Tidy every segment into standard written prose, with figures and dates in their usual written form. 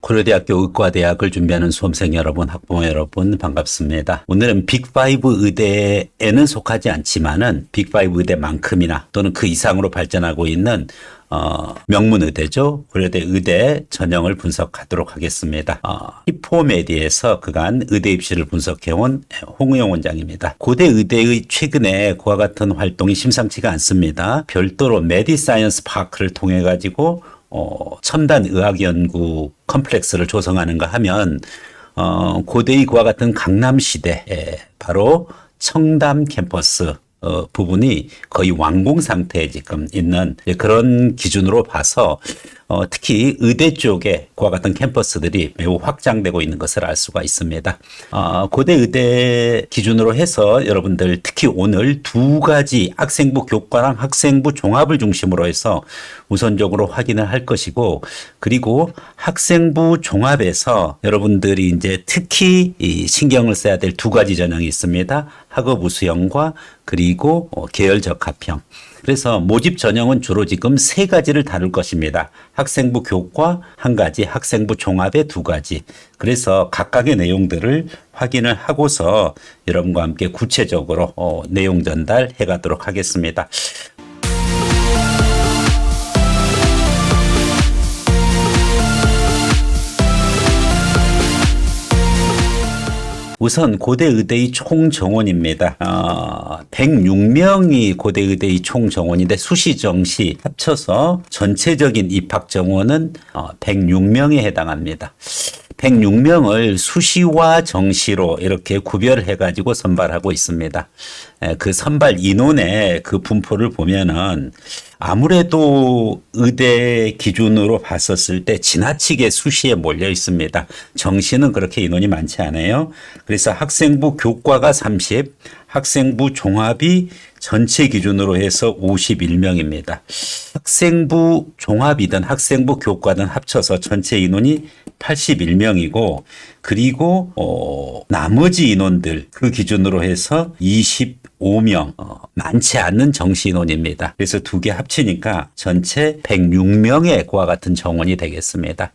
고려대학교 의과대학을 준비하는 수험생 여러분, 학부모 여러분 반갑습니다. 오늘은 빅5 의대에는 속하지 않지만은 빅5 의대만큼이나 또는 그 이상으로 발전하고 있는 명문 의대죠. 고려대 의대 전형을 분석하도록 하겠습니다. 히포메디에서 그간 의대 입시를 분석해온 홍의용 원장입니다. 고대 의대의 최근에 그와 같은 활동이 심상치가 않습니다. 별도로 메디사이언스 파크를 통해 가지고 첨단 의학 연구 컴플렉스를 조성하는가 하면 고대의 그와 같은 강남시대 바로 청담 캠퍼스 부분이 거의 완공 상태에 지금 있는 그런 기준으로 봐서 특히 의대 쪽에 그와 같은 캠퍼스들이 매우 확장되고 있는 것을 알 수가 있습니다. 고대 의대 기준으로 해서 여러분들 특히 오늘 두 가지 학생부 교과랑 학생부 종합을 중심으로 해서 우선적으로 확인을 할 것이고, 그리고 학생부 종합에서 여러분들이 이제 특히 신경을 써야 될 두 가지 전형이 있습니다. 학업 우수형과 그리고 계열 적합형. 그래서 모집 전형은 주로 지금 세 가지를 다룰 것입니다. 학생부 교과 한 가지, 학생부 종합의 두 가지. 그래서 각각의 내용들을 확인을 하고서 여러분과 함께 구체적으로 내용 전달해 가도록 하겠습니다. 우선 고대 의대의 총 정원입니다. 106명이 고대 의대의 총 정원인데 수시 정시 합쳐서 전체적인 입학 정원은 106명에 해당합니다. 106명을 수시와 정시로 이렇게 구별해 가지고 선발하고 있습니다. 그 선발 인원의 그 분포를 보면은 아무래도 의대 기준으로 봤었을 때 지나치게 수시에 몰려 있습니다. 정시는 그렇게 인원이 많지 않아요. 그래서 학생부 교과가 30, 학생부 종합이 전체 기준으로 해서 51명입니다. 학생부 종합이든 학생부 교과든 합쳐서 전체 인원이 81명이고, 그리고 나머지 인원들 그 기준으로 해서 25명, 많지 않는 정시 인원입니다. 그래서 두 개 합치니까 전체 106명의 그와 같은 정원이 되겠습니다.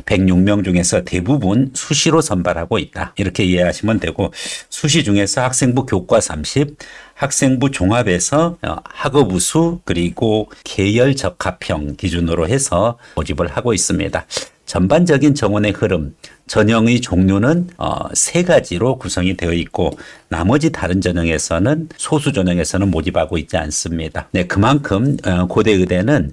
106명 중에서 대부분 수시로 선발하고 있다, 이렇게 이해하시면 되고, 수시 중에서 학생부 교과 30, 학생부 종합에서 학업 우수 그리고 계열 적합형 기준으로 해서 모집을 하고 있습니다. 전반적인 정원의 흐름, 전형의 종류는 세 가지로 구성이 되어 있고, 나머지 다른 전형에서는 소수 전형에서는 모집하고 있지 않습니다. 네, 그만큼 고대 의대는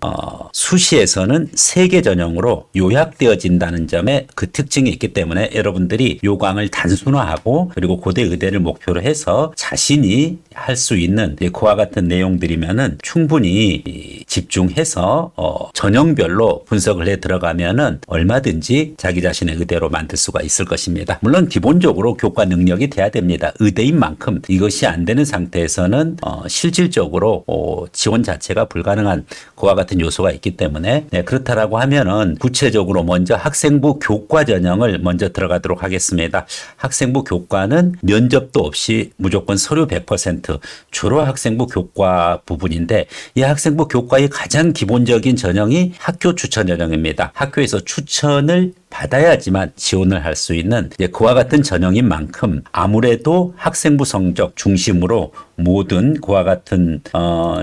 수시에서는 세 개 전형으로 요약되어진다는 점에 그 특징이 있기 때문에 여러분들이 요강을 단순화하고 그리고 고대 의대를 목표로 해서 자신이 할 수 있는 그와 같은 내용들이면은 충분히 집중해서 전형별로 분석을 해 들어가면은 얼마든지 자기 자신의 의대로 만들 수가 있을 것입니다. 물론 기본적으로 교과 능력이 돼야 됩니다. 의대인 만큼 이것이 안 되는 상태에서는 실질적으로 지원 자체가 불가능한 그와 같은 요소가 있기 때문에, 네, 그렇다라고 하면은 구체적으로 먼저 학생부 교과 전형을 먼저 들어가도록 하겠습니다. 학생부 교과는 면접도 없이 무조건 서류 100%, 주로 학생부 교과 부분인데, 이 학생부 교과의 가장 기본적인 전형이 학교 추천 전형입니다. 학교에서 추천을 받아야지만 지원을 할 수 있는 그와 같은 전형인 만큼 아무래도 학생부 성적 중심으로 모든 그와 같은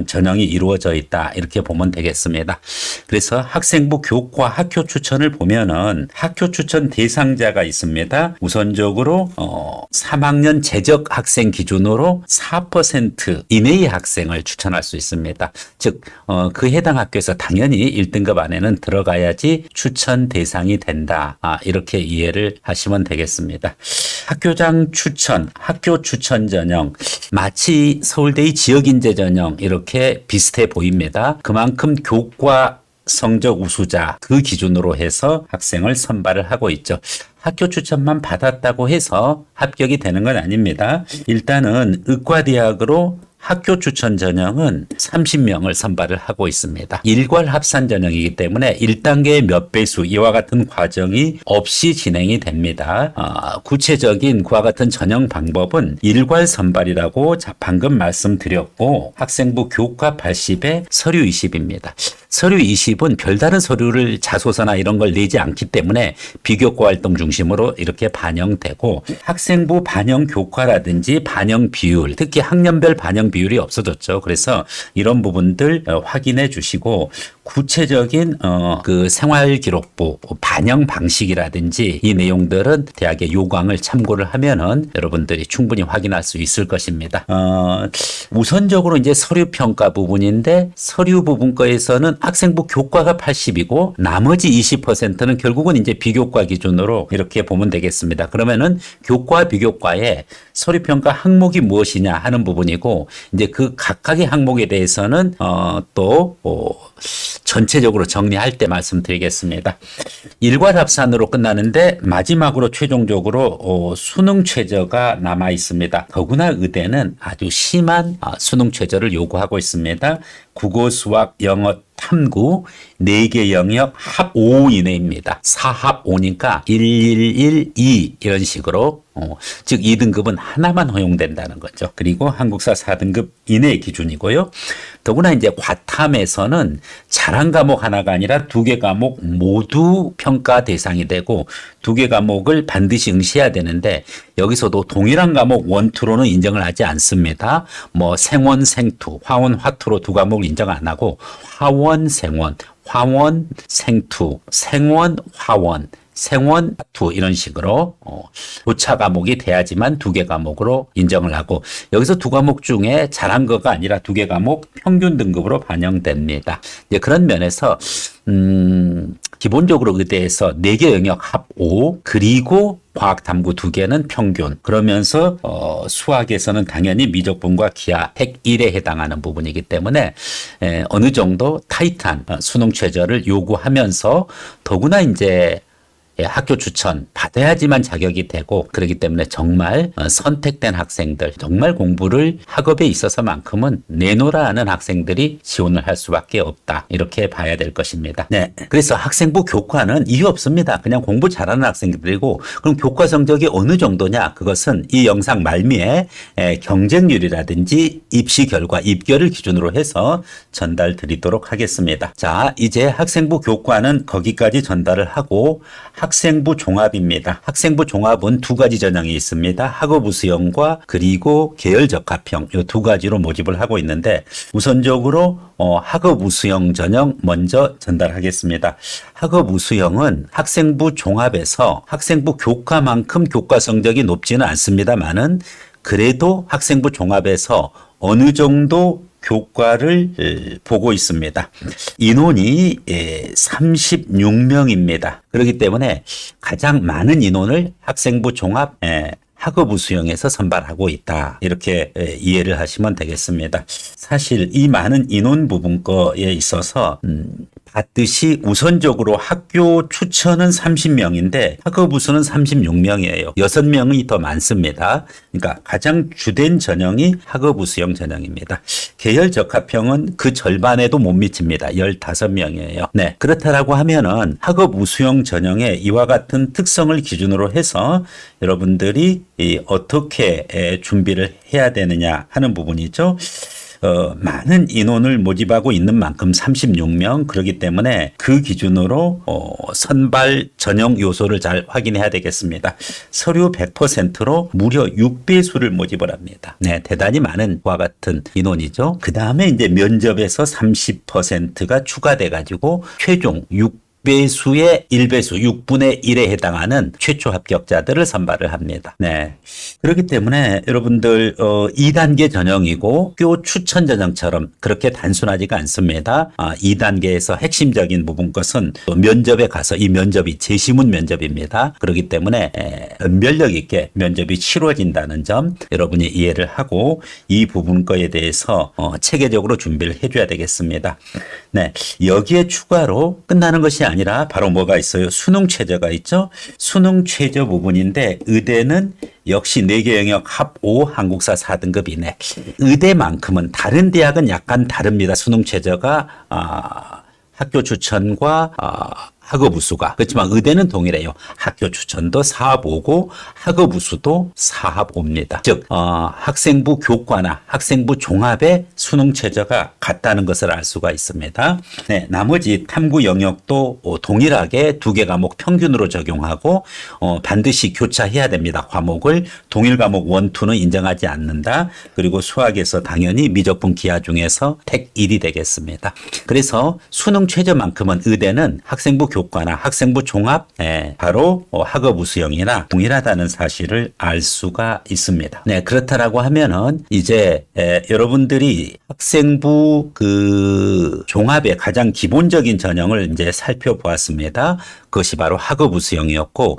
전형이 이루어져 있다, 이렇게 보면 되겠습니다. 그래서 학생부 교과 학교 추천을 보면은 학교 추천 대상자가 있습니다. 우선적으로 3학년 재적 학생 기준으로 4% 이내의 학생을 추천할 수 있습니다. 즉 그 해당 학교에서 당연히 1등급 안에는 들어가야지 추천 대상이 된다, 이렇게 이해를 하시면 되겠습니다. 학교장 추천, 학교 추천 전형, 마치 서울대의 지역인재 전형 이렇게 비슷해 보입니다. 그만큼 교과 성적 우수자 그 기준으로 해서 학생을 선발을 하고 있죠. 학교 추천만 받았다고 해서 합격이 되는 건 아닙니다. 일단은 의과대학으로 학교 추천 전형은 30명을 선발을 하고 있습니다. 일괄 합산 전형이기 때문에 1단계의 몇 배수 이와 같은 과정이 없이 진행이 됩니다. 구체적인 그와 같은 전형 방법은 일괄 선발이라고 방금 말씀드렸고, 학생부 교과 80에 서류 20입니다. 서류 20은 별다른 서류를 자소서나 이런 걸 내지 않기 때문에 비교과 활동 중심으로 이렇게 반영되고 학생부 반영 교과라든지 반영 비율, 특히 학년별 반영 비율이 없어졌죠. 그래서 이런 부분들 확인해 주시고 구체적인 그 생활기록부 반영 방식이라든지 이 내용들은 대학의 요강을 참고를 하면은 여러분들이 충분히 확인할 수 있을 것입니다. 우선적으로 이제 서류 평가 부분인데 서류 부분 거에서는 학생부 교과가 80이고 나머지 20%는 결국은 이제 비교과 기준으로 이렇게 보면 되겠습니다. 그러면은 교과 비교과에 서류 평가 항목이 무엇이냐 하는 부분이고 이제 그 각각의 항목에 대해서는 또 전체적으로 정리할 때 말씀드리겠습니다. 일괄합산으로 끝나는데 마지막으로 최종적으로 수능 최저가 남아 있습니다. 더구나 의대는 아주 심한 수능 최저를 요구하고 있습니다. 국어, 수학, 영어, 탐구 4개 영역 합 5 이내입니다. 4합 5니까 1, 1, 2 이런 식으로 즉 2등급은 하나만 허용된다는 거죠. 그리고 한국사 4등급 이내 기준이고요. 더구나 이제 과탐에서는 잘한 과목 하나가 아니라 2개 과목 모두 평가 대상이 되고 2개 과목을 반드시 응시해야 되는데 여기서도 동일한 과목 1, 2로는 인정을 하지 않습니다. 뭐 생원, 생투, 화원, 화투로 2 과목을 인정 안 하고 화원, 생원, 화원, 생투, 생원, 화원, 생원, 화투 이런 식으로 교차 과목이 돼야지만 2개 과목으로 인정을 하고 여기서 2 과목 중에 잘한 거가 아니라 2개 과목 평균 등급으로 반영됩니다. 이제 그런 면에서 기본적으로 의대에서 4개 영역 합 5 그리고 과학 탐구 2개는 평균 그러면서 수학에서는 당연히 미적분과 기하 101에 해당하는 부분이기 때문에 어느 정도 타이트한 수능 최저를 요구하면서 더구나 이제 학교 추천 받아야지만 자격이 되고 그렇기 때문에 정말 선택된 학생들 정말 공부를 학업에 있어서만큼은 내놓으라 하는 학생들이 지원을 할 수밖에 없다 이렇게 봐야 될 것입니다. 네, 그래서 학생부 교과는 이유 없습니다. 그냥 공부 잘하는 학생들이고 그럼 교과 성적이 어느 정도냐 그것은 이 영상 말미에 경쟁률이라든지 입시 결과 입결을 기준으로 해서 전달 드리도록 하겠습니다. 자, 이제 학생부 교과는 거기까지 전달을 하고 학생부 종합입니다. 학생부 종합은 2가지 전형이 있습니다. 학업 우수형과 그리고 계열 적합형 이 2가지로 모집을 하고 있는데 우선적으로 학업 우수형 전형 먼저 전달하겠습니다. 학업 우수형은 학생부 종합에서 학생부 교과만큼 교과 성적이 높지는 않습니다만은 그래도 학생부 종합에서 어느 정도 교과를 보고 있습니다. 인원이 36명입니다. 그렇기 때문에 가장 많은 인원을 학생부 종합 학업 우수형에서 선발하고 있다. 이렇게 이해를 하시면 되겠습니다. 사실 이 많은 인원 부분 거에 있어서 봤듯이 우선적으로 학교 추천은 30명인데 학업 우수는 36명이에요. 6명이 더 많습니다. 그러니까 가장 주된 전형이 학업 우수형 전형입니다. 계열 적합형은 그 절반에도 못 미칩니다. 15명이에요. 네, 그렇다라고 하면은 학업 우수형 전형에 이와 같은 특성을 기준으로 해서 여러분들이 어떻게 준비를 해야 되느냐 하는 부분이죠. 많은 인원을 모집하고 있는 만큼 36명 그렇기 때문에 그 기준으로 선발 전형 요소를 잘 확인해야 되겠습니다. 서류 100%로 무려 6배수를 모집을 합니다. 네, 대단히 많은 과 같은 인원이죠. 그 다음에 이제 면접에서 30%가 추가돼 가지고 최종 6배수의 1배수 6분의 1에 해당하는 최초 합격자들을 선발을 합니다. 네. 그렇기 때문에 여러분들 2단계 전형이고 학교 추천 전형처럼 그렇게 단순하지가 않습니다. 2단계에서 핵심적인 부분 것은 또 면접에 가서 이 면접이 재시문 면접입니다. 그렇기 때문에 면역 있게 면접이 치러진다는 점 여러분이 이해를 하고 이 부분 거에 대해서 체계적으로 준비를 해줘야 되겠습니다. 네. 여기에 추가로 끝나는 것이 아니라 바로 뭐가 있어요? 수능 최저가 있죠? 수능 최저 부분인데 의대는 역시 4개 영역 합 5 한국사 4등급 이내. 의대만큼은 다른 대학은 약간 다릅니다. 수능 최저가 학교 추천과 학업 우수가. 그렇지만 의대는 동일해요. 학교 추천도 4업5고 학업 우수도 4업5입니다. 즉 학생부 교과나 학생부 종합의 수능 최저가 같다는 것을 알 수가 있습니다. 네, 나머지 탐구 영역도 동일하게 두 개 과목 평균으로 적용하고 반드시 교차해야 됩니다. 과목을 동일 과목 1, 2는 인정하지 않는다. 그리고 수학에서 당연히 미적분 기하 중에서 택 1이 되겠습니다. 그래서 수능 최저만큼은 의대는 학생부 교과나 학생부 종합 바로 학업 우수형이나 동일하다는 사실을 알 수가 있습니다. 네, 그렇다라고 하면은 이제 여러분들이 학생부 그 종합의 가장 기본적인 전형을 이제 살펴보았습니다. 그것이 바로 학업 우수형이었고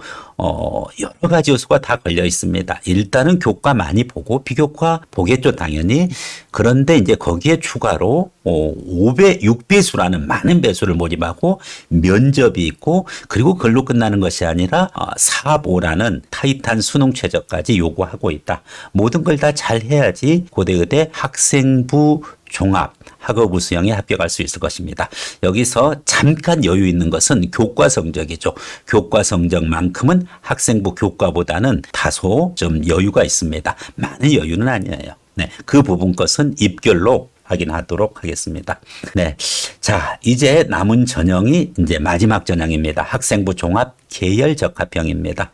여러 가지 요소가 다 걸려 있습니다. 일단은 교과 많이 보고 비교과 보겠죠, 당연히. 그런데 이제 거기에 추가로 5배, 6배수라는 많은 배수를 모집하고 면접이 있고 그리고 그걸로 끝나는 것이 아니라 4업5라는 타이트한 수능 최저까지 요구하고 있다. 모든 걸 다 잘 해야지 고대의대 학생부 종합 학업 우수형에 합격할 수 있을 것입니다. 여기서 잠깐 여유 있는 것은 교과 성적이죠. 교과 성적만큼은 학생부 교과보다는 다소 좀 여유가 있습니다. 많은 여유는 아니에요. 네, 그 부분 것은 입결로 확인하도록 하겠습니다. 네. 자, 이제 남은 전형이 이제 마지막 전형입니다. 학생부 종합 계열 적합형입니다.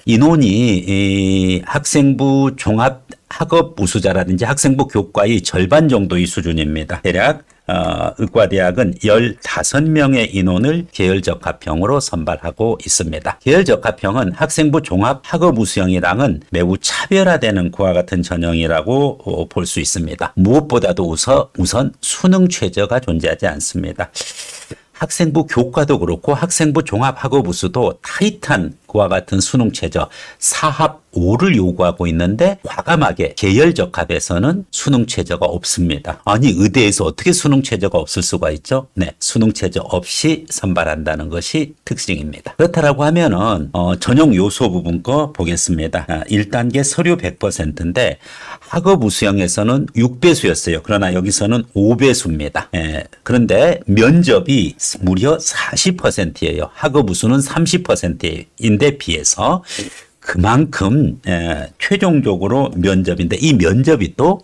인원이 학생부 종합 학업 우수자라든지 학생부 교과의 절반 정도의 수준입니다. 대략 의과대학은 15명의 인원을 계열적합형으로 선발하고 있습니다. 계열적합형은 학생부 종합 학업 우수형이랑은 매우 차별화되는 그와 같은 전형이라고 볼 수 있습니다. 무엇보다도 우선 수능 최저가 존재하지 않습니다. 학생부 교과도 그렇고 학생부 종합학업 우수도 타이트한 그와 같은 수능 최저 4합5를 요구하고 있는데 과감하게 계열적합에서는 수능 최저가 없습니다. 아니 의대에서 어떻게 수능 최저가 없을 수가 있죠? 네, 수능 최저 없이 선발한다는 것이 특징입니다. 그렇다라고 하면은 전형 요소 부분 거 보겠습니다. 1단계 서류 100%인데 학업 우수형에서는 6배수였어요. 그러나 여기서는 5배수입니다. 그런데 면접이 무려 40%예요. 학업 우수는 30%인데 비해서 그만큼 최종적으로 면접인데 이 면접이 또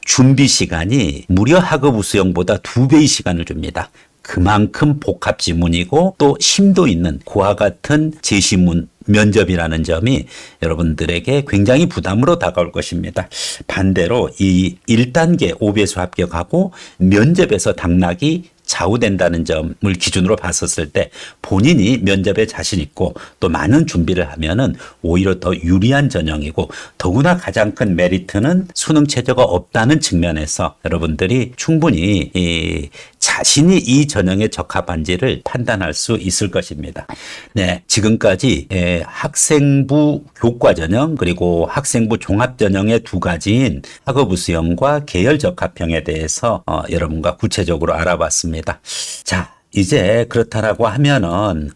준비 시간이 무려 학업 우수형보다 2배의 시간을 줍니다. 그만큼 복합 지문이고 또 심도 있는 그와 같은 제시문 면접이라는 점이 여러분들에게 굉장히 부담으로 다가올 것입니다. 반대로 이 1단계 5배수 합격하고 면접에서 당락이 좌우된다는 점을 기준으로 봤었을 때 본인이 면접에 자신 있고 또 많은 준비를 하면은 오히려 더 유리한 전형이고 더구나 가장 큰 메리트는 수능 최저가 없다는 측면에서 여러분들이 충분히 자신이 이 전형에 적합한지를 판단할 수 있을 것입니다. 네, 지금까지 학생부 교과 전형 그리고 학생부 종합 전형의 두 가지인 학업 우수형과 계열 적합형에 대해서 여러분과 구체적으로 알아봤습니다. 자, 이제 그렇다라고 하면은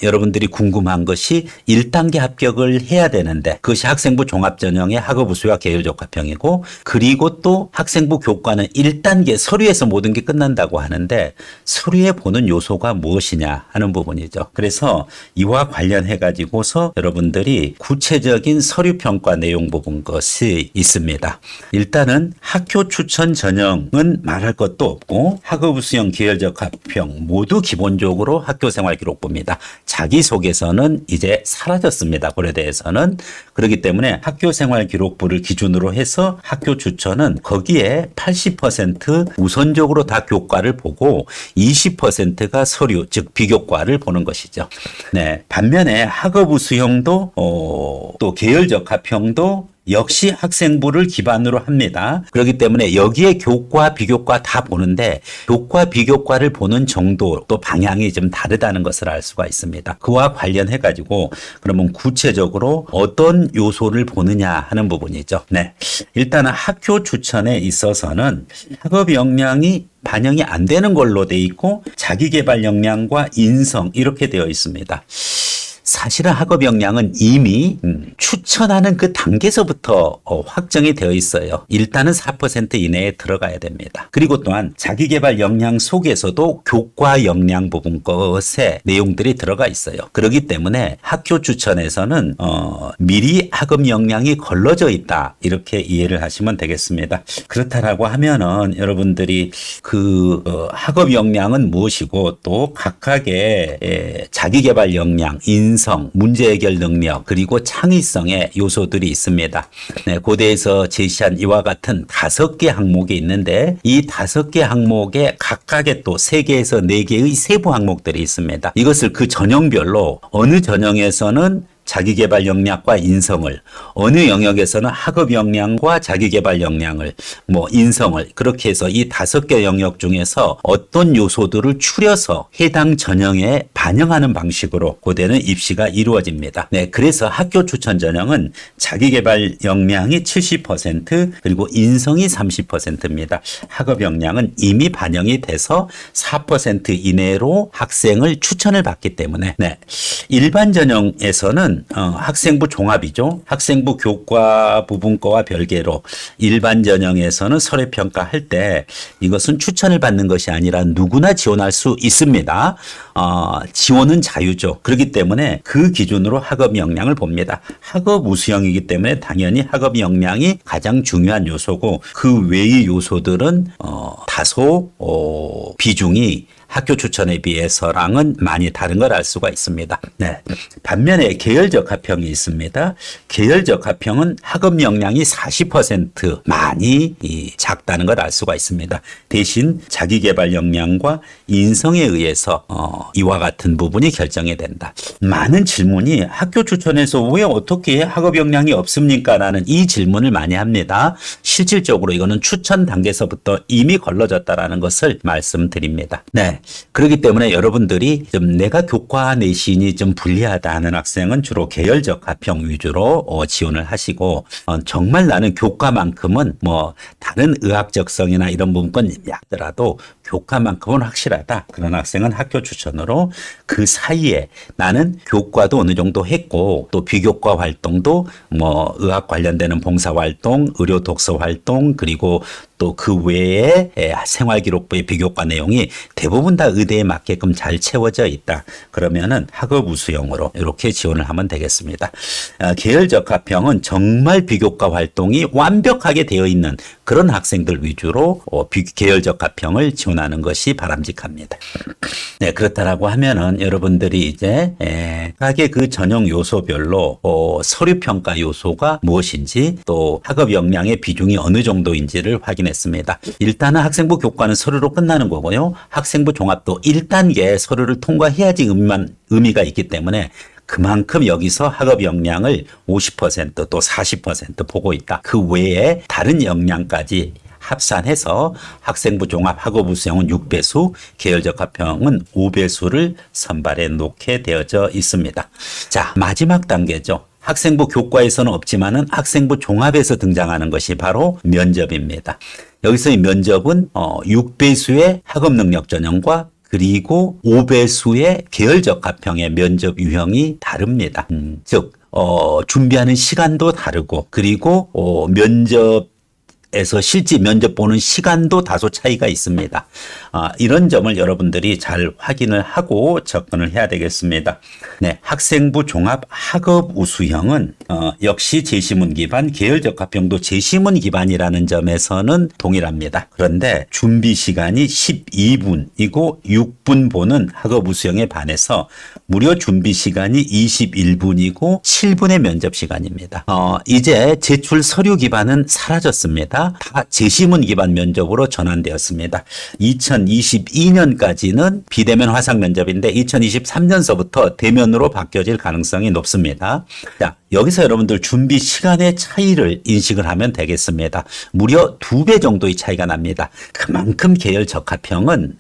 여러분들이 궁금한 것이 1단계 합격을 해야 되는데 그것이 학생부 종합전형의 학업 우수와 계열 적합형이고 그리고 또 학생부 교과는 1단계 서류에서 모든 게 끝난다고 하는데 서류에 보는 요소가 무엇이냐 하는 부분이죠. 그래서 이와 관련해 가지고서 여러분들이 구체적인 서류 평가 내용 부분 것이 있습니다. 일단은 학교 추천 전형은 말할 것도 없고 학업 우수형 계열 적합형 모두 기본적으로 학교생활 기록부입니다. 자기소개서는 이제 사라졌습니다. 고려대에서는. 그렇기 때문에 학교생활 기록부를 기준으로 해서 학교 추천은 거기에 80% 우선적으로 다 교과를 보고 20%가 서류 즉 비교과를 보는 것이죠. 네, 반면에 학업 우수형도 또 계열 적합형도 역시 학생부를 기반으로 합니다. 그렇기 때문에 여기에 교과, 비교과 다 보는데 교과, 비교과를 보는 정도 또 방향이 좀 다르다는 것을 알 수가 있습니다. 그와 관련해 가지고 그러면 구체적으로 어떤 요소를 보느냐 하는 부분이죠. 네, 일단은 학교 추천에 있어서는 학업 역량이 반영이 안 되는 걸로 돼 있고 자기개발 역량과 인성 이렇게 되어 있습니다. 사실은 학업 역량은 이미 추천하는 그 단계에서부터 확정이 되어 있어요. 일단은 4% 이내에 들어가야 됩니다. 그리고 또한 자기계발 역량 속에서도 교과 역량 부분 것에 내용들이 들어가 있어요. 그렇기 때문에 학교 추천에서는 미리 학업 역량이 걸러져 있다, 이렇게 이해를 하시면 되겠습니다. 그렇다라고 하면은 여러분들이 그 학업 역량은 무엇이고 또 각각의 자기계발 역량, 인성, 문제 해결 능력, 그리고 창의성의 요소들이 있습니다. 네, 고대에서 제시한 이와 같은 5개 항목이 있는데 이 5개 항목에 각각의 또 3개에서 4개의 세부 항목들이 있습니다. 이것을 그 전형별로 어느 전형에서는 자기계발 역량과 인성을, 어느 영역에서는 학업 역량과 자기계발 역량을, 인성을, 그렇게 해서 이 5개 영역 중에서 어떤 요소들을 추려서 해당 전형에 반영하는 방식으로 고대는 입시가 이루어집니다. 네, 그래서 학교 추천 전형은 자기계발 역량이 70% 그리고 인성이 30%입니다. 학업 역량은 이미 반영이 돼서 4% 이내로 학생을 추천을 받기 때문에, 네, 일반 전형에서는 학생부 종합이죠. 학생부 교과 부분과와 별개로 일반 전형에서는 서류평가 할 때 이것은 추천을 받는 것이 아니라 누구나 지원할 수 있습니다. 지원은 자유죠. 그렇기 때문에 그 기준으로 학업 역량을 봅니다. 학업 우수형이기 때문에 당연히 학업 역량이 가장 중요한 요소고 그 외의 요소들은 다소 비중이 학교 추천에 비해서랑은 많이 다른 걸 알 수가 있습니다. 네. 반면에 계열적 합평이 있습니다. 계열적 합평은 학업 역량이 40% 많이 작다는 걸 알 수가 있습니다. 대신 자기계발 역량과 인성에 의해서 이와 같은 부분이 결정이 된다. 많은 질문이 학교 추천에서 왜 어떻게 학업 역량이 없습니까? 라는 이 질문을 많이 합니다. 실질적으로 이거는 추천 단계에서부터 이미 걸러졌다라는 것을 말씀드립니다. 네. 그렇기 때문에 여러분들이 좀 내가 교과 내신이 좀 불리하다 하는 학생은 주로 계열적 합평 위주로 지원을 하시고, 정말 나는 교과만큼은 다른 의학적성이나 이런 부분 약더라도 교과만큼은 확실하다, 그런 학생은 학교 추천으로, 그 사이에 나는 교과도 어느 정도 했고 또 비교과 활동도 의학 관련되는 봉사활동, 의료 독서 활동, 그리고 또 그 외에 생활기록부의 비교과 내용이 대부분 다 의대에 맞게끔 잘 채워져 있다. 그러면은 학업 우수형으로 이렇게 지원을 하면 되겠습니다. 계열적 합평은 정말 비교과 활동이 완벽하게 되어 있는 그런 학생들 위주로 계열적 합평을 지원하는 것이 바람직합니다. 네, 그렇다라고 하면은 여러분들이 이제 각각의 그 전형 요소별로 서류평가 요소가 무엇인지 또 학업 역량의 비중이 어느 정도인지를 확인했습니다. 일단은 학생부 교과는 서류로 끝나는 거고요. 학생부 종합도 1단계 서류를 통과해야지 의미가 있기 때문에 그만큼 여기서 학업 역량을 50% 또 40% 보고 있다. 그 외에 다른 역량까지 합산해서 학생부 종합 학업 우수형은 6배수, 계열적 합평은 5배수를 선발해 놓게 되어져 있습니다. 자, 마지막 단계죠. 학생부 교과에서는 없지만은 학생부 종합에서 등장하는 것이 바로 면접입니다. 여기서 이 면접은 6배수의 학업 능력 전형과 그리고 5배수의 계열적 합평의 면접 유형이 다릅니다. 즉 준비하는 시간도 다르고 그리고 면접에서 실제 면접 보는 시간도 다소 차이가 있습니다. 이런 점을 여러분들이 잘 확인을 하고 접근을 해야 되겠습니다. 네, 학생부 종합 학업 우수형은 역시 제시문 기반, 계열적 합평도 제시문 기반이라는 점에서는 동일합니다. 그런데 준비 시간이 12분이고 6분 보는 학업 우수형에 반해서 무려 준비 시간이 21분이고 7분의 면접 시간입니다. 이제 제출 서류 기반은 사라졌습니다. 다 제시문 기반 면접으로 전환되었습니다. 2022년까지는 비대면 화상 면접인데 2023년서부터 대면으로 바뀌어질 가능성이 높습니다. 자, 여기서 여러분들 준비 시간의 차이를 인식을 하면 되겠습니다. 무려 2배 정도의 차이가 납니다. 그만큼 계열 적합형은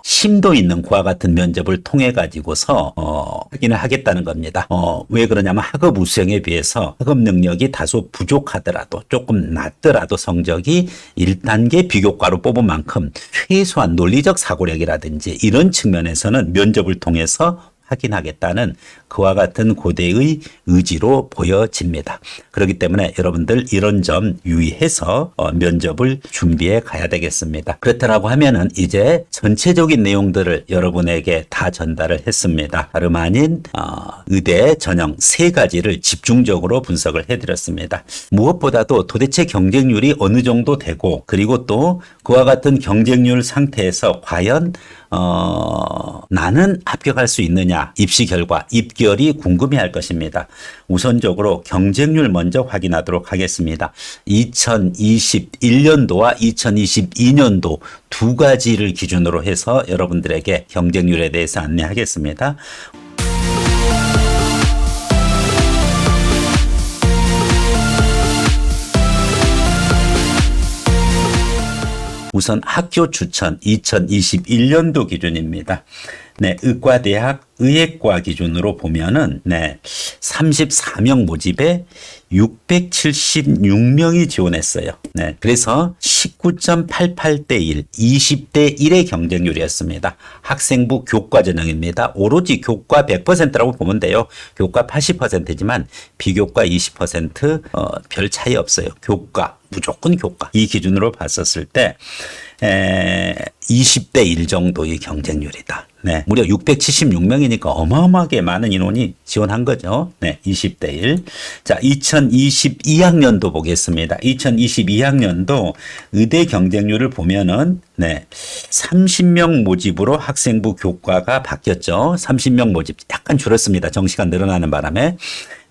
심도 있는 그와 같은 면접을 통해 가지고서 확인을 하겠다는 겁니다. 왜 그러냐면 학업 우수형에 비해서 학업 능력이 다소 부족하더라도 조금 낮더라도 성적이 1단계 비교과로 뽑은 만큼 최소한 논리적 사고력이라든지 이런 측면에서는 면접을 통해서 확인하겠다는 그와 같은 고대의 의지로 보여집니다. 그렇기 때문에 여러분들 이런 점 유의해서 면접을 준비해 가야 되겠습니다. 그렇다라고 하면은 이제 전체적인 내용들을 여러분에게 다 전달을 했습니다. 다름 아닌 의대 전형 3가지를 집중적으로 분석을 해드렸습니다. 무엇보다도 도대체 경쟁률이 어느 정도 되고, 그리고 또 그와 같은 경쟁률 상태에서 과연 나는 합격할 수 있느냐, 입시 결과, 입결이 궁금해할 것입니다. 우선적으로 경쟁률 먼저 확인하도록 하겠습니다. 2021년도와 2022년도 2가지를 기준으로 해서 여러분들에게 경쟁률에 대해서 안내하겠습니다. 우선 학교 추천 2021년도 기준입니다. 네, 의과대학 의예과 기준으로 보면은 34명 모집에 676명이 지원했어요. 네, 그래서 19.88대 1, 20대 1의 경쟁률이었습니다. 학생부 교과 전형입니다. 오로지 교과 100%라고 보면 돼요. 교과 80%지만 비교과 20%, 별 차이 없어요. 교과, 무조건 교과. 이 기준으로 봤었을 때 20대 1 정도의 경쟁률이다. 네, 무려 676명이니까 어마어마하게 많은 인원이 지원한 거죠. 네, 20대 1. 자, 2022학년도 보겠습니다. 2022학년도 의대 경쟁률을 보면은 30명 모집으로 학생부 교과가 바뀌었죠. 30명 모집 약간 줄었습니다. 정시가 늘어나는 바람에.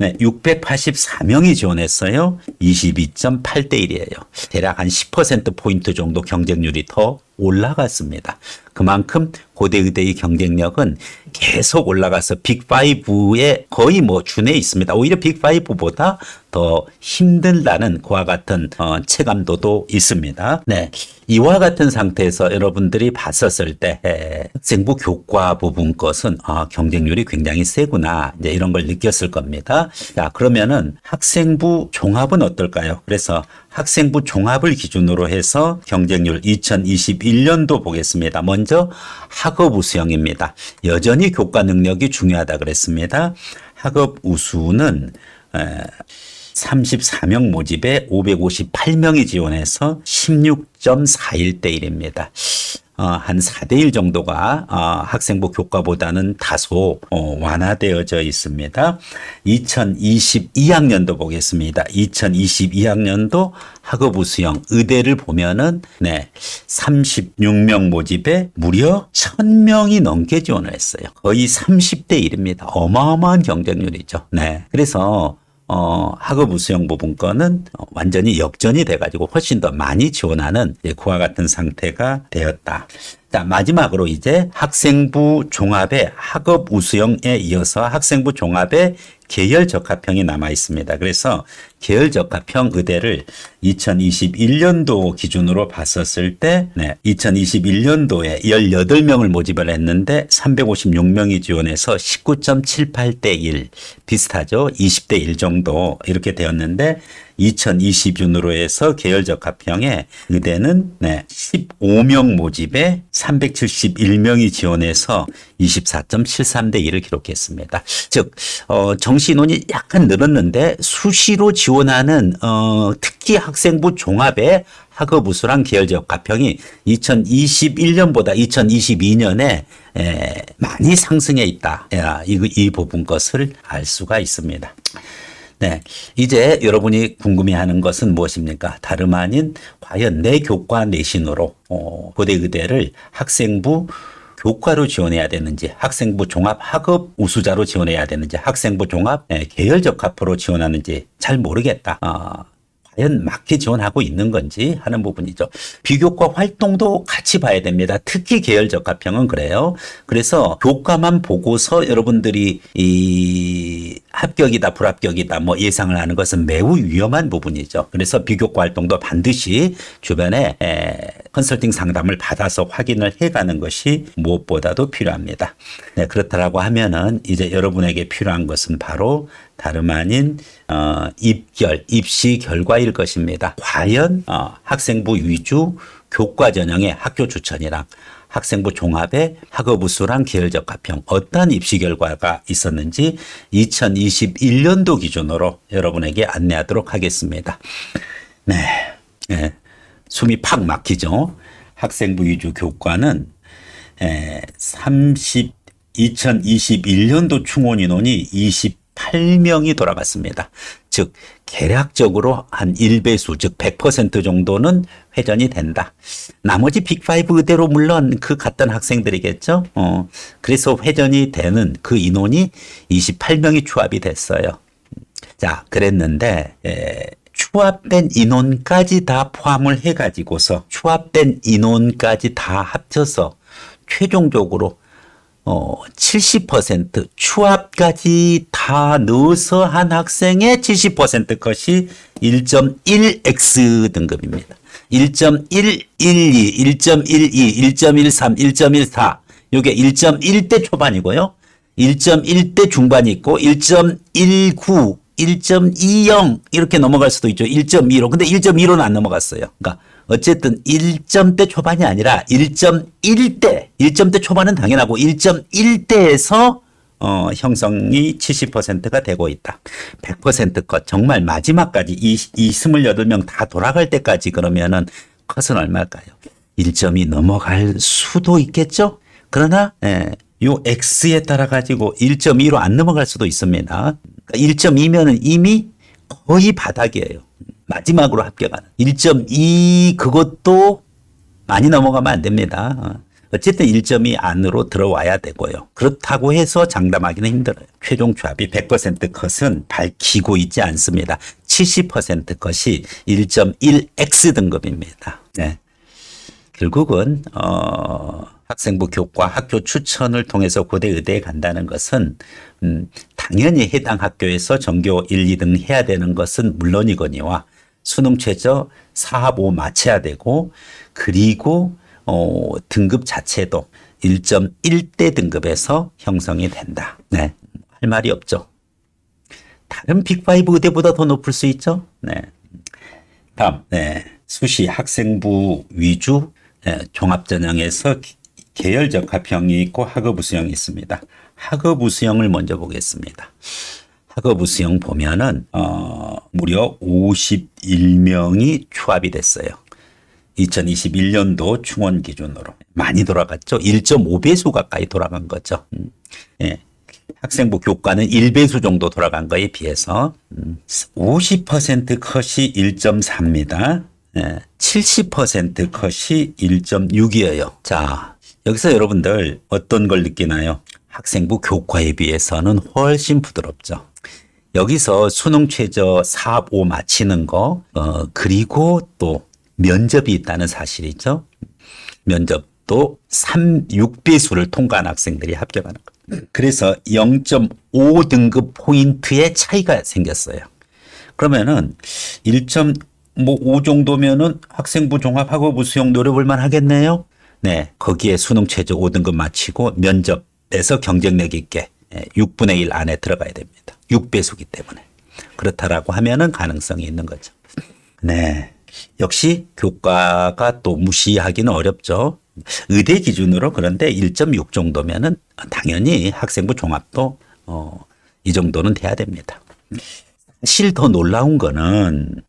684명이 지원했어요. 22.8대 1이에요. 대략 한 10%포인트 정도 경쟁률이 더 올라갔습니다. 그만큼 고대의대의 경쟁력은 계속 올라가서 빅5에 거의 준해 있습니다. 오히려 빅5보다 더 힘들다는 그와 같은 체감도도 있습니다. 네, 이와 같은 상태에서 여러분들이 봤었을 때 학생부 교과 부분 것은 경쟁률이 굉장히 세구나, 이제 이런 걸 느꼈을 겁니다. 자, 그러면은 학생부 종합은 어떨까요? 그래서 학생부 종합을 기준으로 해서 경쟁률 2021년도 보겠습니다. 먼저 학업 우수형입니다. 여전히 교과 능력이 중요하다 그랬습니다. 학업 우수는 34명 모집에 558명이 지원해서 16.41대 1입니다. 한 4대 1 정도가 학생부 교과보다는 다소 완화되어져 있습니다. 2022학년도 보겠습니다. 2022학년도 학업 우수형 의대를 보면은 36명 모집에 무려 1000명이 넘게 지원을 했어요. 거의 30대 1입니다. 어마어마한 경쟁률이죠. 네. 그래서 학업 우수형 부분 거는 완전히 역전이 돼가지고 훨씬 더 많이 지원하는 그와 같은 상태가 되었다. 자, 마지막으로 이제 학생부 종합의 학업 우수형에 이어서 학생부 종합의 계열 적합형이 남아 있습니다. 그래서 계열 적합형 의대를 2021년도 기준으로 봤었을 때 2021년도에 18명을 모집을 했는데 356명이 지원해서 19.78대 1 비슷하죠. 20대 1 정도 이렇게 되었는데 2020년으로 해서 계열 적합형의 의대는 15명 모집에 371명이 지원해서 24.73대 1을 기록했습니다. 즉 정시 인원이 약간 늘었는데 수시로 지원하는 특히 학생부 종합의 학업 우수랑 계열 적합형이 2021년보다 2022년에 많이 상승해 있다. 이 부분 것을 알 수가 있습니다. 네, 이제 여러분이 궁금해하는 것은 무엇입니까? 다름 아닌 과연 내 교과 내신으로 고대의대를 학생부 교과로 지원해야 되는지, 학생부 종합 학업 우수자로 지원해야 되는지, 학생부 종합 계열 적합으로 지원하는지 잘 모르겠다. 과연 맞게 지원하고 있는 건지 하는 부분이죠. 비교과 활동도 같이 봐야 됩니다. 특히 계열 적합형은 그래요. 그래서 교과만 보고서 여러분들이 이 합격이다 불합격이다 예상을 하는 것은 매우 위험한 부분이죠. 그래서 비교과 활동도 반드시 주변에 컨설팅 상담을 받아서 확인을 해가는 것이 무엇보다도 필요합니다. 네, 그렇다라고 하면은 이제 여러분에게 필요한 것은 바로 다름 아닌 입결, 입시 결과일 것입니다. 과연 학생부 위주 교과 전형의 학교 추천이랑 학생부 종합의 학업우수랑 계열적 합평 어떠한 입시 결과가 있었는지 2021년도 기준으로 여러분에게 안내하도록 하겠습니다. 네, 네. 숨이 팍 막히죠. 학생부 위주 교과는 2021년도 충원 인원이 28명이 돌아갔습니다. 즉 계략적으로 한 1배수 즉 100% 정도는 회전이 된다. 나머지 빅5 의대로 물론 그 갔던 학생들이겠죠. 그래서 회전이 되는 그 인원이 28명이 추합이 됐어요. 자, 그랬는데 추합된 인원까지 다 포함을 해가지고서 추합된 인원까지 다 합쳐서 최종적으로 70% 추합까지 다 넣어서 한 학생의 70% 컷이 1.1x 등급입니다. 1.112, 1.12, 1.13, 1.14 요게 1.1대 초반이고요. 1.1대 중반이 있고 1.19, 1.20 이렇게 넘어갈 수도 있죠. 1.25. 근데 1.25는 안 넘어갔어요. 그러니까 어쨌든 1점대 초반이 아니라 1.1대, 1점대 초반은 당연하고 1.1대에서 형성이 70%가 되고 있다. 100% 컷 정말 마지막까지 이 28명 다 돌아갈 때까지 그러면은 컷은 얼마일까요? 1점이 넘어갈 수도 있겠죠? 그러나 요 X에 따라 가지고 1.2로 안 넘어갈 수도 있습니다. 1.2면은 이미 거의 바닥이에요. 마지막으로 합격하는 1.2 그것도 많이 넘어가면 안 됩니다. 어쨌든 1.2 안으로 들어와야 되고요. 그렇다고 해서 장담하기는 힘들어요. 최종 추합이 100% 컷은 밝히고 있지 않습니다. 70% 컷이 1.1x 등급입니다. 네. 결국은 학생부 교과 학교 추천을 통해서 고대 의대에 간다는 것은 당연히 해당 학교에서 전교 1, 2등 해야 되는 것은 물론이거니와 수능 최저 4, 5 맞춰야 되고 그리고 등급 자체도 1.1대 등급에서 형성이 된다. 네, 할 말이 없죠. 다른 빅5 의대보다 더 높을 수 있죠. 네. 다음 수시 학생부 위주 종합전형에서 계열적 합형이 있고 학업우수형이 있습니다. 학업우수형을 먼저 보겠습니다. 학업우수형 보면은 무려 51명이 추합이 됐어요. 2021년도 충원 기준으로 많이 돌아갔죠. 1.5배수 가까이 돌아간 거죠. 학생부 교과는 1배수 정도 돌아간 거에 비해서 50% 컷이 1.4입니다. 70% 컷이 1.6이에요. 자, 여기서 여러분들 어떤 걸 느끼나요? 학생부 교과에 비해서는 훨씬 부드럽죠. 여기서 수능 최저 4, 5 맞히는 거, 그리고 또 면접이 있다는 사실이죠. 면접도 6배수를 통과한 학생들이 합격하는 거. 그래서 0.5 등급 포인트의 차이가 생겼어요. 그러면은 1.5 정도면은 학생부 종합학업우수형 노려볼만 하겠네요. 네, 거기에 수능 최저 5등급 마치고 면접에서 경쟁력 있게 6분의 1 안에 들어가야 됩니다. 6배수기 때문에. 그렇다라고 하면은 가능성이 있는 거죠. 네. 역시 교과가 또 무시하기는 어렵죠. 의대 기준으로 그런데 1.6 정도면은 당연히 학생부 종합도 이 정도는 돼야 됩니다. 사실 더 놀라운 거는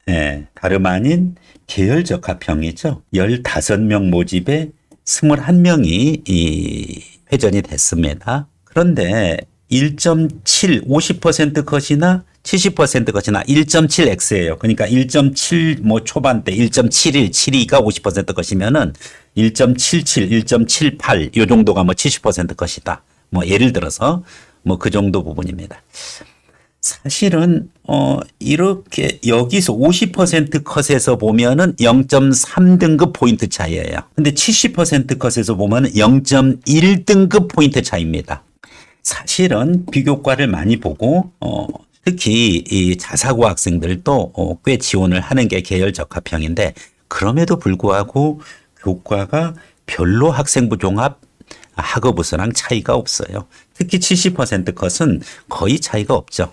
다름 아닌 계열적 합형이죠. 15명 모집에 21명이 회전이 됐습니다. 그런데 1.7, 50% 컷이나 70% 컷이나 1.7x예요. 그러니까 1.7 뭐 초반대 1.71, 72가 50% 컷이면은 1.77, 1.78 요 정도가 뭐 70% 컷이다. 뭐 예를 들어서 뭐 그 정도 부분입니다. 사실은 이렇게 여기서 50% 컷에서 보면은 0.3등급 포인트 차이예요. 근데 70% 컷에서 보면은 0.1등급 포인트 차이입니다. 사실은 비교과를 많이 보고 특히 이 자사고 학생들도 꽤 지원을 하는 게 계열 적합형인데 그럼에도 불구하고 교과가 별로 학생부 종합 학업우수랑 차이가 없어요. 특히 70% 컷은 거의 차이가 없죠.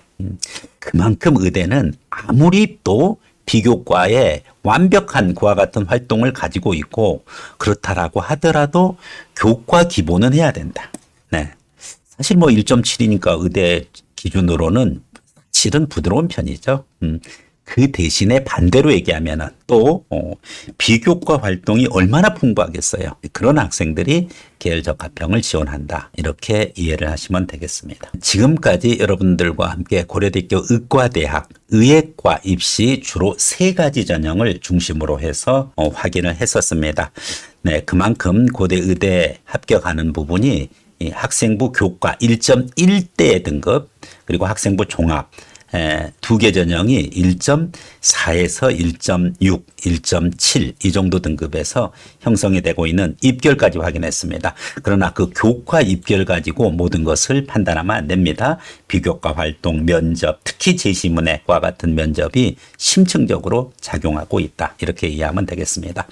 그만큼 의대는 아무리 또 비교과에 완벽한 그와 같은 활동을 가지고 있고 그렇다라고 하더라도 교과 기본은 해야 된다. 네. 사실 뭐 1.7이니까 의대 기준으로는 실은 부드러운 편이죠. 그 대신에 반대로 얘기하면은 또 비교과 활동이 얼마나 풍부하겠어요. 그런 학생들이 계열적 합평을 지원한다. 이렇게 이해를 하시면 되겠습니다. 지금까지 여러분들과 함께 고려대학교 의과대학 의예과 입시 주로 3가지 전형을 중심으로 해서 확인을 했었습니다. 네, 그만큼 고대 의대 합격하는 부분이 이 학생부 교과 1.1대 등급 그리고 학생부 종합 2개 전형이 1.4에서 1.6, 1.7 이 정도 등급에서 형성이 되고 있는 입결까지 확인했습니다. 그러나 그 교과 입결 가지고 모든 것을 판단하면 안 됩니다. 비교과 활동, 면접, 특히 제시문회와 같은 면접이 심층적으로 작용하고 있다. 이렇게 이해하면 되겠습니다.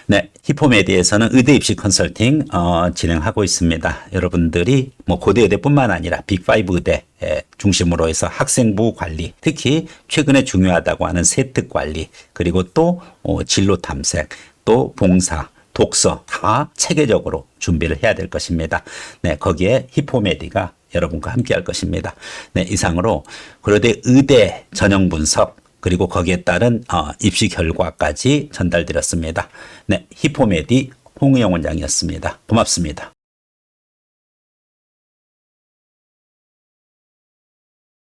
네, 히포메디에서는 의대 입시 컨설팅 진행하고 있습니다. 여러분들이 뭐 고대 의대뿐만 아니라 빅5 의대 중심으로 해서 학생부 관리, 특히 최근에 중요하다고 하는 세특 관리, 그리고 또 진로 탐색, 또 봉사, 독서 다 체계적으로 준비를 해야 될 것입니다. 네, 거기에 히포메디가 여러분과 함께 할 것입니다. 네, 이상으로 고려대 의대 전형 분석 그리고 거기에 따른 입시 결과까지 전달드렸습니다. 네, 히포메디 홍의영 원장이었습니다. 고맙습니다.